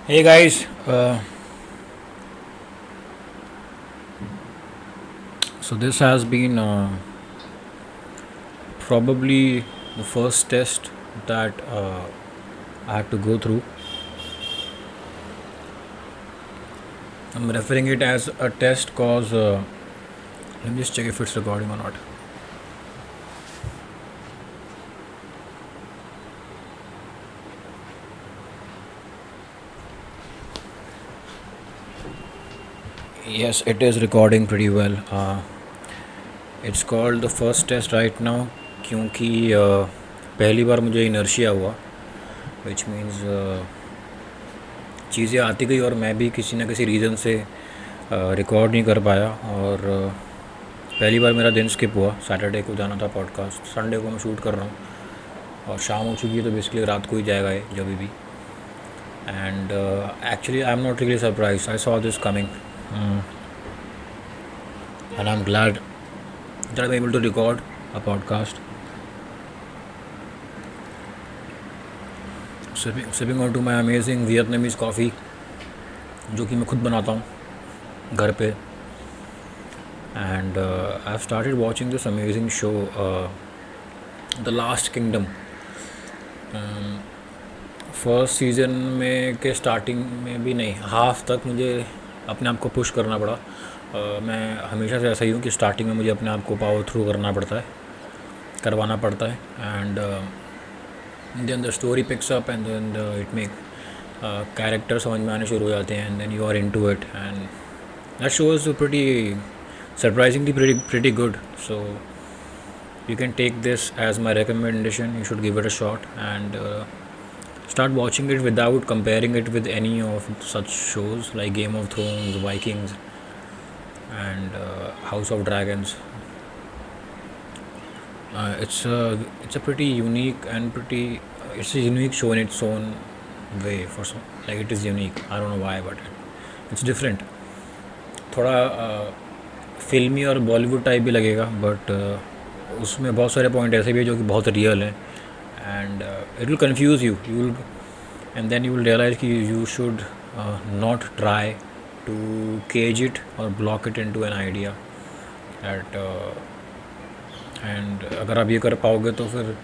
Hey guys, so this has been probably the first test that I had to go through. I'm referring it as a test cause let me just check if it's recording or not. Yes, it is recording pretty well. It's called the first test right now क्योंकि पहली बार मुझे inertia हुआ which means चीज़ें आती गई और मैं भी किसी ना किसी रीज़न से रिकॉर्ड नहीं कर पाया और पहली बार मेरा दिन स्किप हुआ। सैटरडे को जाना था पॉडकास्ट, संडे को मैं शूट कर रहा हूँ और शाम हो चुकी है तो बेसिकली रात को ही जाएगा ये जब भी। And actually I am not really surprise, I saw this coming and I am glad that I'm able to record a podcast. Sipping onto my amazing Vietnamese coffee, जो कि मैं खुद बनाता हूँ घर पे. And I've started watching this amazing show, The Last Kingdom. First season में के स्टार्टिंग में भी नहीं, हाफ तक मुझे अपने आप को पुश करना पड़ा. मैं हमेशा से ऐसा ही हूँ कि स्टार्टिंग में मुझे अपने आप को पावर थ्रू करवाना पड़ता है and then the story picks up and then it make character समझ में आने शुरू हो जाते हैं and then you are into it and that show is pretty surprisingly pretty good. So you can take this as my recommendation. You should give it a shot and start watching it without comparing it with any of such shows like Game of Thrones, Vikings and House of Dragons. It's a pretty unique and it's a unique show in its own way. For some, like it is unique. I don't know why, but it's different. थोड़ा फिल्मी और Bollywood type भी लगेगा but उसमें बहुत सारे point ऐसे भी हैं जो कि बहुत रियल हैं and it will confuse you will and then you will realise कि you should not try to cage it और block it into an idea that and अगर आप ये कर पाओगे तो फिर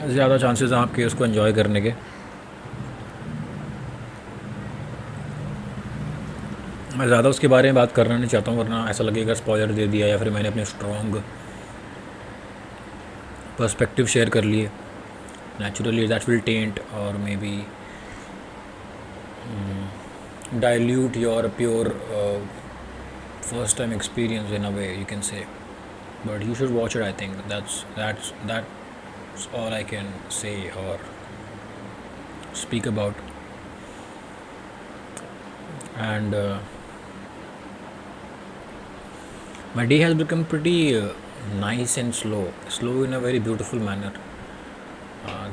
ज़्यादा चांसेस हैं आपके उसको एंजॉय करने के. मैं ज़्यादा उसके बारे में बात करना नहीं चाहता हूँ वरना ऐसा लगेगा स्पॉइलर दे दिया या फिर मैंने अपने स्ट्रॉन्ग पर्सपेक्टिव शेयर कर लिए. नेचुरली दैट विल टेंट और may be dilute your pure first time experience in a way, you can say. But you should watch it. I think that's all I can say or speak about. And my day has become pretty nice and slow in a very beautiful manner.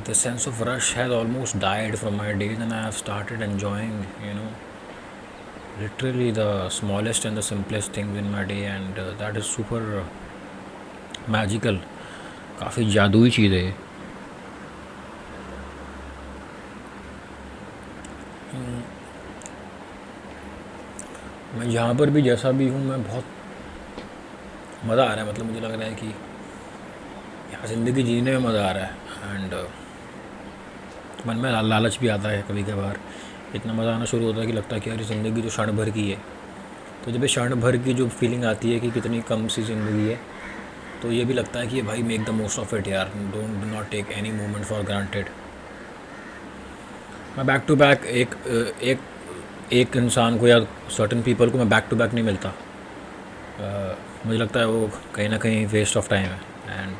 The sense of rush has almost died from my days and I have started enjoying, literally the smallest and the simplest things in my day and that is super magical. काफ़ी जादुई चीज़ है ये. मैं जहाँ पर भी जैसा भी हूँ मैं बहुत मज़ा आ रहा है. मतलब मुझे लग रहा है कि यहाँ ज़िंदगी जीने में मज़ा आ रहा है एंड मन में लालच भी आता है कभी कभार. इतना मज़ा आना शुरू होता है कि लगता है कि यार ज़िंदगी जो क्षण भर की है. तो जब ये क्षण भर की जो फीलिंग आती है कि कितनी कम सी ज़िंदगी है तो ये भी लगता है कि भाई make the most of it यार. Do not take any moment for granted. मैं बैक टू बैक एक इंसान को या सर्टन पीपल को मैं बैक टू बैक नहीं मिलता. मुझे लगता है वो कहीं ना कहीं वेस्ट ऑफ टाइम है एंड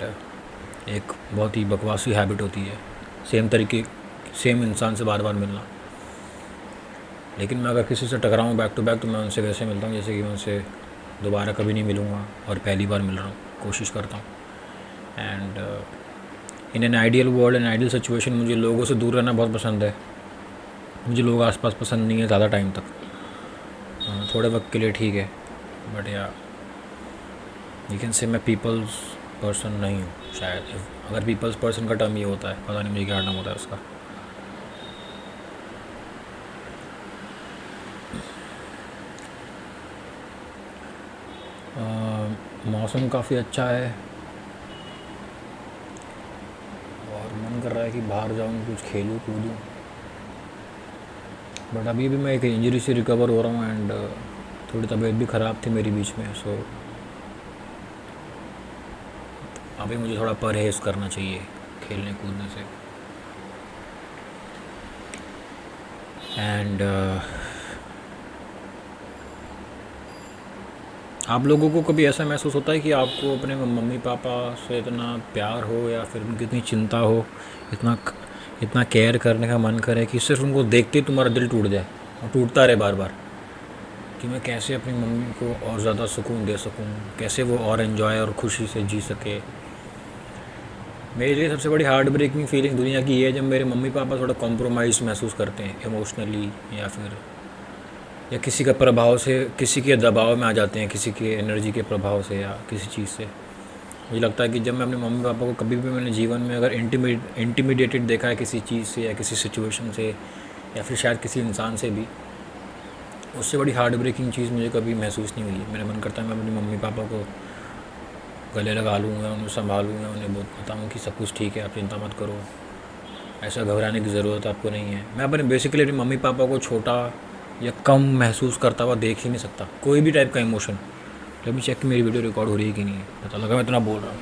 एक बहुत ही बकवासी हैबिट होती है सेम इंसान से बार बार मिलना. लेकिन मैं अगर किसी से टकराऊँ बैक टू बैक तो मैं उनसे वैसे मिलता हूँ जैसे कि मैं उनसे दोबारा कभी नहीं मिलूँगा और पहली बार मिल रहा हूँ. कोशिश करता हूँ and in an ideal world an ideal situation मुझे लोगों से दूर रहना बहुत पसंद है. मुझे लोग आसपास पसंद नहीं है ज़्यादा टाइम तक. थोड़े वक्त के लिए ठीक है बट या यू कैन से मैं पीपल्स पर्सन नहीं हूँ शायद. अगर पीपल्स पर्सन का टर्म ये होता है, पता नहीं मुझे क्या टर्म होता है उसका. मौसम काफ़ी अच्छा है और मन कर रहा है कि बाहर जाऊँ, कुछ खेलूँ कूदूँ। बट अभी भी मैं एक इंजरी से रिकवर हो रहा हूँ एंड थोड़ी तबीयत भी ख़राब थी मेरी बीच में, सो अभी मुझे थोड़ा परहेज़ करना चाहिए खेलने कूदने से। एंड आप लोगों को कभी ऐसा महसूस होता है कि आपको अपने मम्मी पापा से इतना प्यार हो या फिर उनकी इतनी चिंता हो, इतना इतना केयर करने का मन करे कि सिर्फ उनको देखते ही तुम्हारा दिल टूट जाए और टूटता रहे बार बार, कि मैं कैसे अपनी मम्मी को और ज़्यादा सुकून दे सकूं, कैसे वो और एंजॉय और खुशी से जी सके। मेरे लिए सबसे बड़ी हार्ट ब्रेकिंग फीलिंग दुनिया की ये है जब मेरे मम्मी पापा थोड़ा कॉम्प्रोमाइज़ महसूस करते हैं इमोशनली, या किसी का प्रभाव से, किसी के दबाव में आ जाते हैं, किसी के एनर्जी के प्रभाव से या किसी चीज़ से। मुझे लगता है कि जब मैं अपने मम्मी पापा को कभी भी मैंने जीवन में अगर इंटिमिडेटेड देखा है किसी चीज़ से या किसी सिचुएशन से या फिर शायद किसी इंसान से भी, उससे बड़ी हार्ट ब्रेकिंग चीज़ मुझे कभी महसूस नहीं हुई है। मेरा मन करता है मैं अपने मम्मी पापा को गले लगा लूँगा, उन्हें संभालूँगा, उन्हें बताऊँ कि सब कुछ ठीक है, आप चिंता मत करो, ऐसा घबराने की ज़रूरत आपको नहीं है। मैं अपने बेसिकली अपने मम्मी पापा को छोटा या कम महसूस करता हुआ देख ही नहीं सकता, कोई भी टाइप का इमोशन। जब भी चेक कि मेरी वीडियो रिकॉर्ड हो रही है कि नहीं है, पता लगा मैं इतना बोल रहा हूँ।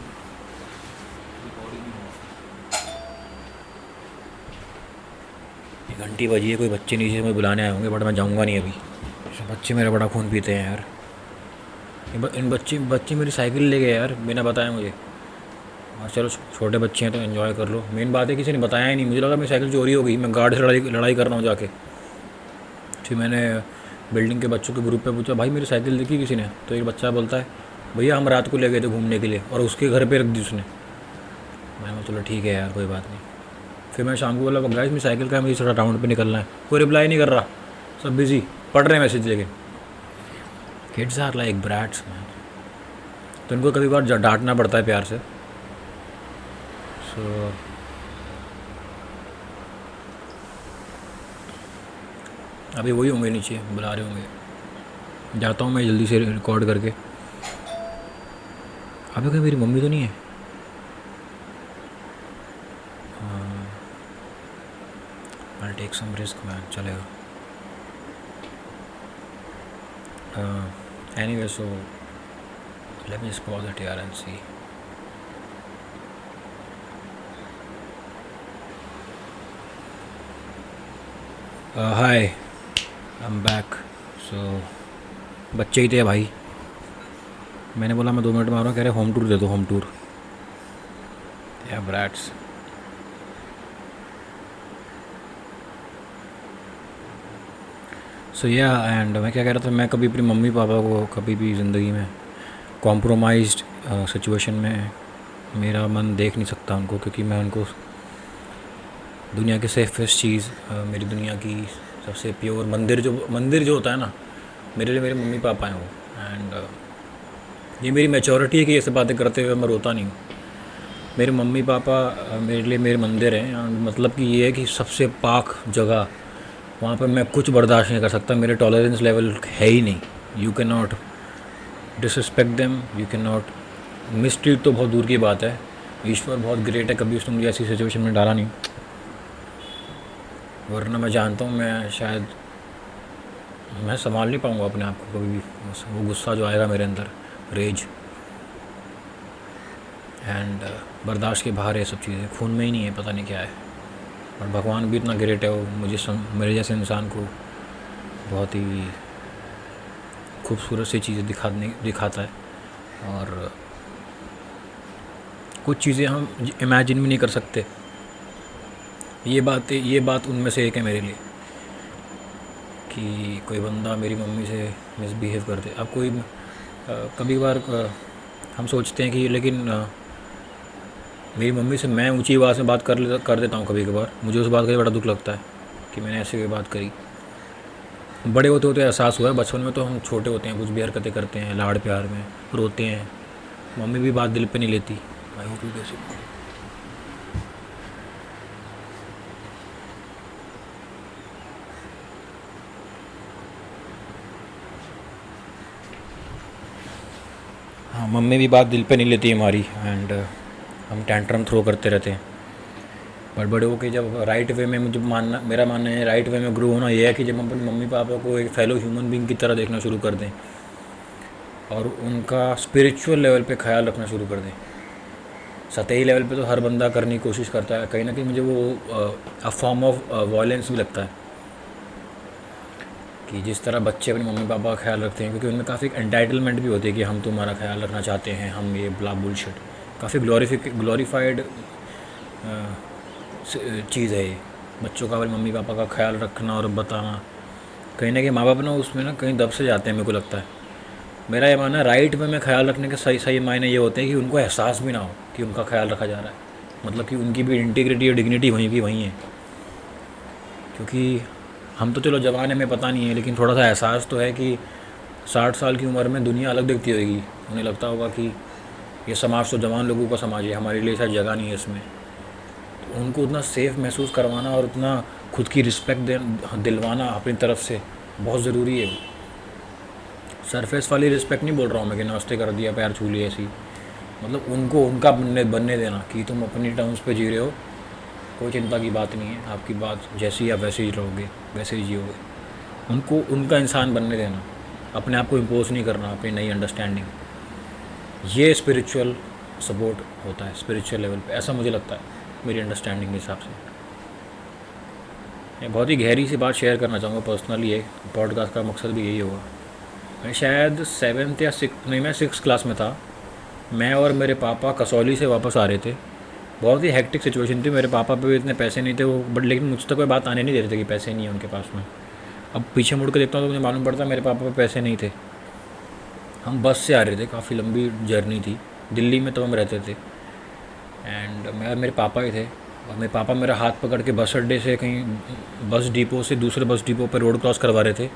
घंटी बजी है, कोई बच्चे नीचे मुझे बुलाने आए होंगे, बट मैं जाऊँगा नहीं अभी। बच्चे मेरा बड़ा खून पीते हैं यार। इन बच्चे बच्चे मेरी साइकिल ले गए यार बिना बताया मुझे। हाँ चलो, छोटे बच्चे हैं तो एंजॉय कर लो। मेन बात है किसी ने बताया ही नहीं, मुझे लगा मेरी साइकिल चोरी हो गई, मैं गार्ड से लड़ाई कर रहा हूँ जाके। फिर मैंने बिल्डिंग के बच्चों के ग्रुप पे पूछा, भाई मेरी साइकिल देखी किसी ने? तो एक बच्चा बोलता है, भैया हम रात को ले गए थे घूमने के लिए और उसके घर पे रख दी उसने। मैंने बोला चलो ठीक है यार, कोई बात नहीं। फिर मैं शाम को बोला, गाइस मेरी साइकिल का है, मुझे थोड़ा राउंड पे निकलना है। कोई रिप्लाई नहीं कर रहा, सब बिजी पढ़ रहे हैं मैसेज। लेकिन kids are like brats man, तो इनको कभी बार डांटना पड़ता है प्यार से। सो अभी वही होंगे नीचे, बुला रहे होंगे। जाता हूँ मैं जल्दी से रिकॉर्ड करके। अभी कोई मेरी मम्मी तो नहीं है? I take some risk man, चलेगा। Anyway so let me just pause it यार and see. Hi, I am back. So बच्चे ही थे भाई, मैंने बोला मैं 2 मिनट में आ रहा हूँ, कह रहे होम टूर दे दो, होम टूर। या ब्रैट्स। सो या एंड मैं क्या कह रहा था, मैं कभी अपनी मम्मी पापा को कभी भी ज़िंदगी में कॉम्प्रोमाइज्ड सिचुएशन में मेरा मन देख नहीं सकता उनको, क्योंकि मैं उनको दुनिया की सेफेस्ट चीज़, मेरी दुनिया की सबसे प्योर मंदिर जो होता है ना, मेरे लिए मेरे मम्मी पापा हैं वो। एंड ये मेरी मैच्योरिटी है कि ये सब बातें करते हुए मैं रोता नहीं हूँ। मेरे मम्मी पापा मेरे लिए मेरे मंदिर हैं। मतलब कि ये है कि सबसे पाक जगह, वहाँ पर मैं कुछ बर्दाश्त नहीं कर सकता, मेरे टॉलरेंस लेवल है ही नहीं। You can not disrespect them, you can not mistreat, तो बहुत दूर की बात है। ईश्वर बहुत ग्रेट है, कभी उसने मुझे ऐसी सिचुएशन में डाला नहीं, वरना मैं जानता हूँ मैं शायद मैं संभाल नहीं पाऊँगा अपने आप को कभी भी। वो गुस्सा जो आएगा मेरे अंदर, रेज एंड बर्दाश्त के बाहर है सब चीज़ें, खून में ही नहीं है, पता नहीं क्या है। और भगवान भी इतना ग्रेट है, वो मेरे जैसे इंसान को बहुत ही खूबसूरत सी चीज़ें दिखाता है। और कुछ चीज़ें हम इमेजिन भी नहीं कर सकते। ये बात उनमें से एक है मेरे लिए, कि कोई बंदा मेरी मम्मी से मिसबिहेव कर दे। अब कोई कभी बार हम सोचते हैं कि लेकिन मेरी मम्मी से मैं ऊंची आवाज़ में बात कर देता हूँ कभी कभार, मुझे उस बात का बड़ा दुख लगता है कि मैंने ऐसे कोई बात करी। बड़े होते होते एहसास हुआ है, बचपन में तो हम छोटे होते हैं, कुछ भी हरकतें करते हैं, लाड़ प्यार में रोते हैं, मम्मी भी बात दिल पे नहीं लेती। आई होप यू कैसे। हाँ, मम्मी भी बात दिल पे नहीं लेती हमारी, एंड हम टेंट्रम थ्रो करते रहते हैं। बट बड़े होके जब राइट वे में, मुझे मानना, मेरा मानना है राइट वे में ग्रो होना ये है कि जब हम अपने मम्मी पापा को एक फेलो ह्यूमन बींग की तरह देखना शुरू कर दें और उनका स्पिरिचुअल लेवल पे ख्याल रखना शुरू कर दें। सतही लेवल पे तो हर बंदा करने की कोशिश करता है, कहीं ना कहीं मुझे वो अ फॉर्म ऑफ वायलेंस भी लगता है कि जिस तरह बच्चे अपने मम्मी पापा का ख्याल रखते हैं, क्योंकि उनमें काफ़ी एंटाइटलमेंट भी होती है कि हम तुम्हारा ख्याल रखना चाहते हैं, हम ये ब्ला बुलशिट, काफ़ी ग्लोरीफाइड चीज़ है ये, बच्चों का अपने मम्मी पापा का ख्याल रखना और बताना। कहीं ना कहीं माँ बाप ना उसमें ना कहीं दब से जाते हैं, मेरे को लगता है। मेरा ये मानना है राइट वे में ख्याल रखने के सही सही मायने ये होते हैं कि उनको एहसास भी ना हो कि उनका ख्याल रखा जा रहा है, मतलब कि उनकी भी इंटीग्रिटी और डिग्निटी वहीं की वहीं है। क्योंकि हम तो चलो जवान है, हमें पता नहीं है, लेकिन थोड़ा सा एहसास तो है कि 60 साल की उम्र में दुनिया अलग दिखती होगी। उन्हें लगता होगा कि ये समाज तो जवान लोगों का समाज है, हमारे लिए शायद जगह नहीं है इसमें। तो उनको उतना सेफ़ महसूस करवाना और उतना खुद की रिस्पेक्ट दिलवाना अपनी तरफ से बहुत ज़रूरी है। सरफेस वाली रिस्पेक्ट नहीं बोल रहा हूँ मैं कि नमस्ते कर दिया, पैर छू लिए, ऐसी मतलब उनको उनका बनने देना कि तुम अपनी टर्म्स पे जी रहे हो, कोई चिंता की बात नहीं है, आपकी बात जैसी आप वैसे ही रहोगे, वैसे ही जियोगे। उनको उनका इंसान बनने देना, अपने आप को इम्पोज नहीं करना, अपनी नई अंडरस्टैंडिंग, ये स्पिरिचुअल सपोर्ट होता है स्पिरिचुअल लेवल पे, ऐसा मुझे लगता है मेरी अंडरस्टैंडिंग के हिसाब से। मैं बहुत ही गहरी सी बात शेयर करना चाहूँगा पर्सनली, एक पॉडकास्ट का मकसद भी यही होगा। मैं शायद 7th या 6th नहीं, मैं 6th क्लास में था। मैं और मेरे पापा कसौली से वापस आ रहे थे। बहुत ही हेक्टिक सिचुएशन थी, मेरे पापा पे भी इतने पैसे नहीं थे वो, बट लेकिन मुझ तक कोई बात आने नहीं दे रहे थे कि पैसे नहीं है उनके पास में। अब पीछे मुड़ के देखता हूँ तो मुझे मालूम पड़ता है मेरे पापा पे पैसे नहीं थे। हम बस से आ रहे थे, काफ़ी लंबी जर्नी थी, दिल्ली में तो हम रहते थे, एंड मैं मेरे पापा ही थे। और मेरे पापा मेरा हाथ पकड़ के बस अड्डे से कहीं बस डिपो से दूसरे बस डिपो पर रोड क्रॉस करवा रहे थे।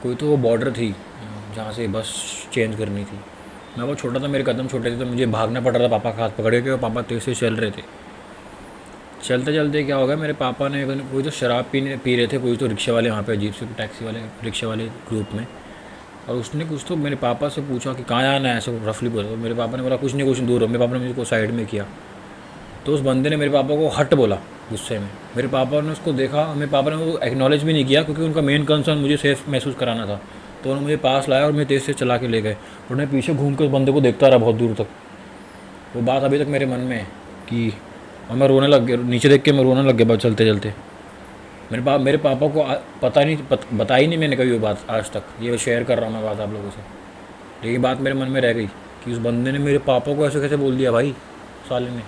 कोई तो वो बॉर्डर थी जहाँ से बस चेंज करनी थी। मैं बहुत छोटा था, मेरे कदम छोटे थे, तो मुझे भागना पड़ रहा था पापा का हाथ पकड़ के, और पापा तेज़ से चल रहे थे। चलते चलते क्या हो गया, मेरे पापा ने कोई तो शराब पी रहे थे, कोई तो रिक्शे वाले वहाँ पे, अजीब से टैक्सी वाले रिक्शे वाले ग्रुप में। और उसने कुछ तो मेरे पापा से पूछा कि कहाँ आना है, ऐसे रफली बोला। तो मेरे पापा ने बोला कुछ नहीं, कुछ दूर हो। मेरे पापा ने मुझे को साइड में किया, तो उस बंदे ने मेरे पापा को हट बोला गुस्से में। मेरे पापा ने उसको देखा, मेरे पापा ने वो एक्नॉलेज भी नहीं किया, क्योंकि उनका मेन कंसर्न मुझे सेफ महसूस कराना था। तो उन्होंने मुझे पास लाया और मैं तेज़ से चला के ले गए। उन्होंने पीछे घूम के उस बंदे को देखता रहा बहुत दूर तक। वो बात अभी तक मेरे मन में है कि, और मैं रोने लग गया, नीचे देख के मैं रोने लग गया बात चलते चलते। मेरे पापा को पता नहीं, बताई नहीं मैंने कभी वो बात आज तक, ये शेयर कर रहा हूँ मैं बात आप लोगों से, लेकिन बात मेरे मन में रह गई कि उस बंदे ने मेरे पापा को ऐसे कैसे बोल दिया भाई, साले ने।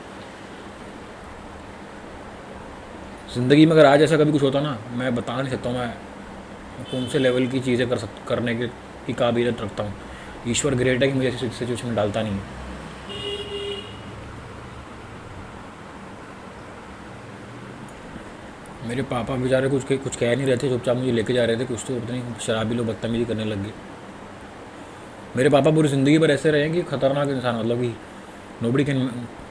ज़िंदगी में अगर आज ऐसा कभी कुछ होता ना, मैं बता नहीं सकता हूँ मैं कौन से लेवल की चीज़ें करने की काबिलियत रखता हूँ। ईश्वर ग्रेट है कि मुझे ऐसी सिचुएशन में डालता नहीं है। मेरे पापा बेचारे कुछ कह नहीं रहे थे, चुपचाप मुझे लेके जा रहे थे। कुछ तो पता नहीं शराबी लोग बदतमीजी करने लग गए। मेरे पापा पूरी ज़िंदगी भर ऐसे रहे कि खतरनाक इंसान, मतलब कि nobody can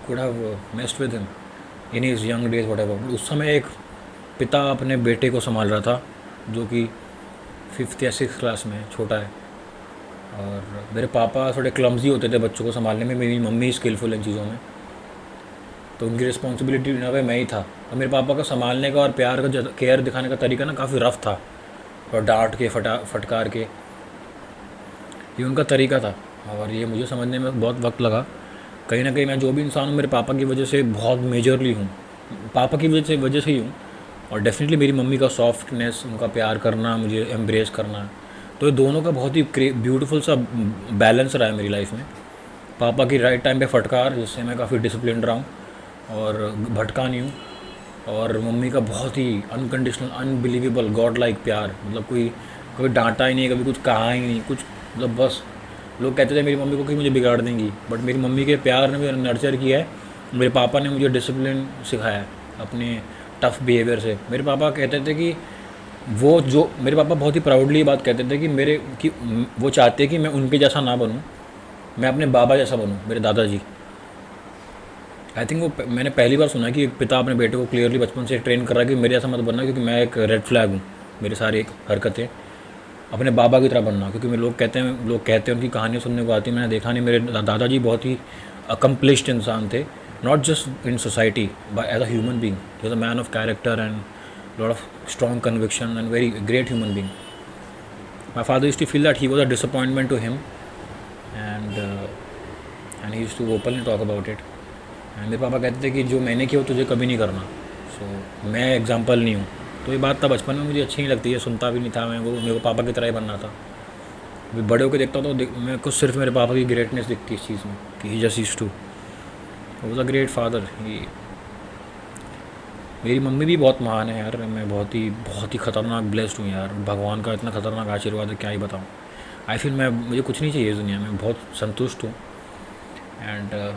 could have messed with him in his young days whatever. उस समय एक पिता अपने बेटे को संभाल रहा था जो कि 5th या 6th क्लास में छोटा है, और मेरे पापा थोड़े क्लम्जी होते थे बच्चों को संभालने में, मेरी मम्मी स्किलफुल इन चीज़ों में, तो उनकी रिस्पॉन्सिबिलिटी ना वे मैं ही था। और मेरे पापा का संभालने का और प्यार का केयर दिखाने का तरीका ना काफ़ी रफ था, और डांट के फटकार के, ये उनका तरीका था। और ये मुझे समझने में बहुत वक्त लगा। कहीं ना कहीं मैं जो भी इंसान हूँ मेरे पापा की वजह से बहुत मेजरली हूँ, पापा की वजह से ही हूँ। और डेफिनेटली मेरी मम्मी का सॉफ्टनेस, उनका प्यार करना, मुझे एम्ब्रेस करना, तो ये दोनों का बहुत ही ब्यूटीफुल सा बैलेंस रहा है मेरी लाइफ में। पापा की राइट टाइम पे फटकार, जिससे मैं काफ़ी डिसिप्लिन रहा हूँ और भटका नहीं हूँ, और मम्मी का बहुत ही अनकंडीशनल, अनबिलीवेबल, गॉड लाइक प्यार, मतलब कोई कभी डांटा ही नहीं, कभी कुछ कहा ही नहीं, कुछ मतलब बस। लोग कहते थे मेरी मम्मी को कि मुझे बिगाड़ देंगी, बट मेरी मम्मी के प्यार ने मुझे नर्चर किया है। मेरे पापा ने मुझे डिसिप्लिन सिखाया है अपने टफ़ बिहेवियर से। मेरे पापा कहते थे कि मेरे पापा बहुत ही प्राउडली ये बात कहते थे कि वो चाहते कि मैं उनके जैसा ना बनूं, मैं अपने बाबा जैसा बनूं, मेरे दादाजी। आई थिंक वो मैंने पहली बार सुना कि एक पिता अपने बेटे को क्लियरली बचपन से ट्रेन कर रहा है कि मेरे जैसा मत बनना, क्योंकि मैं एक रेड फ्लैग हूँ, मेरी सारी एक हरकतें। अपने बाबा की तरह बनना, क्योंकि मैं लोग कहते हैं उनकी कहानियाँ सुनने को आती है, मैंने देखा नहीं। मेरे दादाजी बहुत ही अकम्पलिश्ड इंसान थे, not just in society but as a human being. He was a man of character and lot of strong conviction and very great human being. My father used to feel that he was a disappointment to him and he used to openly talk about it. And मेरे पापा कहते थे कि जो मैंने किया वो तुझे कभी नहीं करना। सो मैं एग्जाम्पल नहीं हूँ। तो ये बात था बचपन में मुझे अच्छी नहीं लगती है, सुनता भी नहीं था मैं, वो मेरे को पापा की तरह ही बनना था। अभी बड़े होकर देखता हूँ तो मेरे को सिर्फ मेरे पापा की ग्रेटनेस दिखती है इस चीज़ में कि he just used to, was a great father. मेरी मम्मी भी बहुत महान है यार, मैं बहुत ही ख़तरनाक ब्लेस्ड हूँ यार, भगवान का इतना ख़तरनाक आशीर्वाद है, क्या ही बताऊँ। आई फील मुझे कुछ नहीं चाहिए इस दुनिया में, बहुत संतुष्ट हूँ। एंड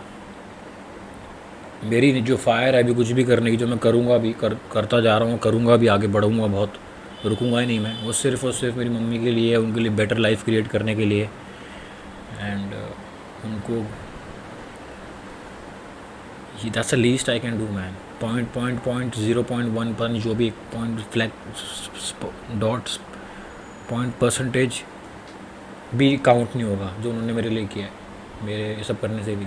मेरी जो फायर है अभी कुछ भी करने की, जो मैं करूँगा भी, करता जा रहा हूँ, करूँगा भी, आगे बढ़ूँगा बहुत, रुकूँगा ही नहीं मैं। वो सिर्फ़ और सिर्फ मेरी मम्मी के लिए, उनके लिए बेटर लाइफ क्रिएट करने के लिए। एंड उनको that's the least I can do man. 0.1 जो भी point flag dots point percentage भी काउंट नहीं होगा जो उन्होंने मेरे लिए किया है, मेरे ये सब करने से भी।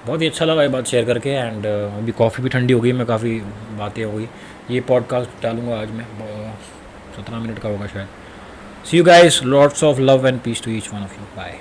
बहुत ही अच्छा लगा ये बात शेयर करके। एंड अभी कॉफ़ी भी ठंडी हो गई, मैं काफ़ी बातें हो गई। ये पॉडकास्ट डालूंगा आज मैं, 17 मिनट का होगा शायद। See you guys, lots of love and peace to each one of you, bye.